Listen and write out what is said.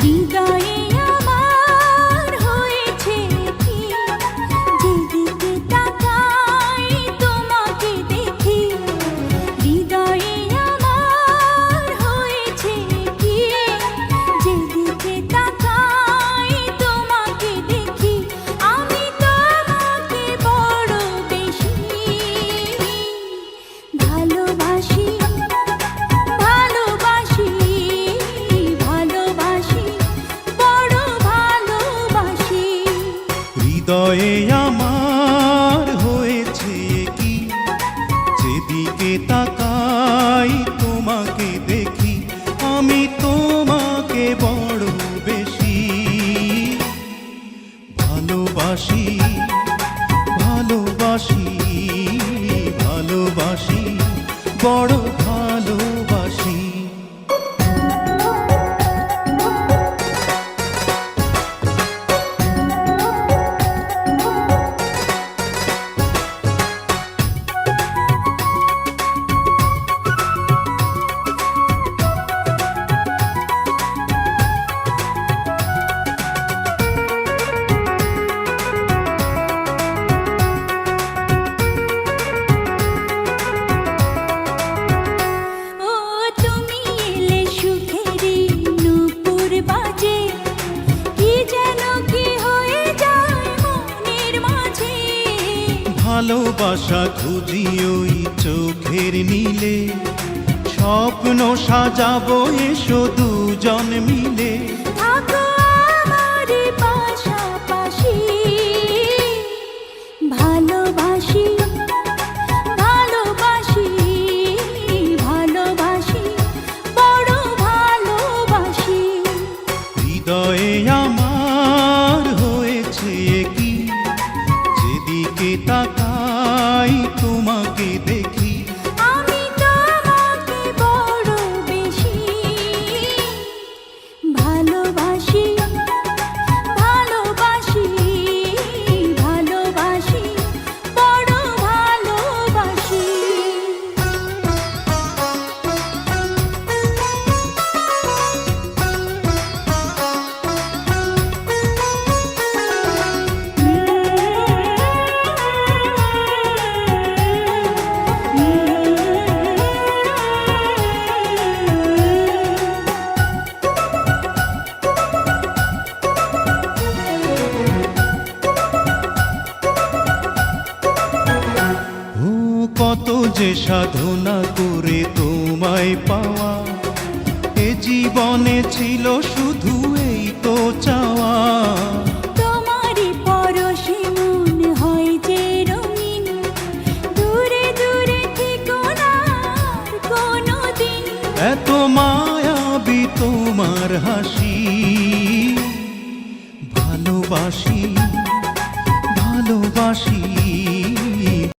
হৃদয়ে আমার হয়েছে কি, যেদিকে তাকাই তোমাকে দেখি। হৃদয়ে আমার হয়েছে কি, যেদিকে তাকাই তোমাকে দেখি। আমি তোমাকে বড় বেশি ভালোবাসি, ভালোবাসি, ভালোবাসি, বড় ভালোবাসি। হৃদয়ে আমার হয়েছে কি, যেদিকে তাকাই তোমাকে দেখি। আমি তোমাকে বড় বেশি ভালোবাসি, ভালোবাসি, ভালোবাসি, বড় ভালোবাসি। ও তুমি এলে সুখেরই নূপুর বাজে, কি যেন কি হয়ে যায় মনের মাঝে। ভালোবাসা খুঁজি ওই চোখের নীলে, স্বপ্ন সাজাবো এসো দুজন মিলে। থাকো আমার পাশাপাশি, ভালোবাসি, ভালোবাসি, ভালোবাসি, বড় ভালোবাসি। হৃদয়ে আমার হয়েছে কি, যেদিকে তাকাই তোমাকে দেখি। আমি তোমাকে বড় বেশি ভালোবাসি, ভালোবাসি, ভালোবাসি, বড় ভালোবাসি। ও কত যে সাধনা করে তোমায় পাওয়া, এ জীবনে ছিল শুধু এই তো চাওয়া। তোমারই পরশে মন হয় যে রঙিন, দূরে দূরে থেকো না আর কোনোদিন। এত মায়াবী তোমার হাসি, ভালোবাসি, ভালোবাসি,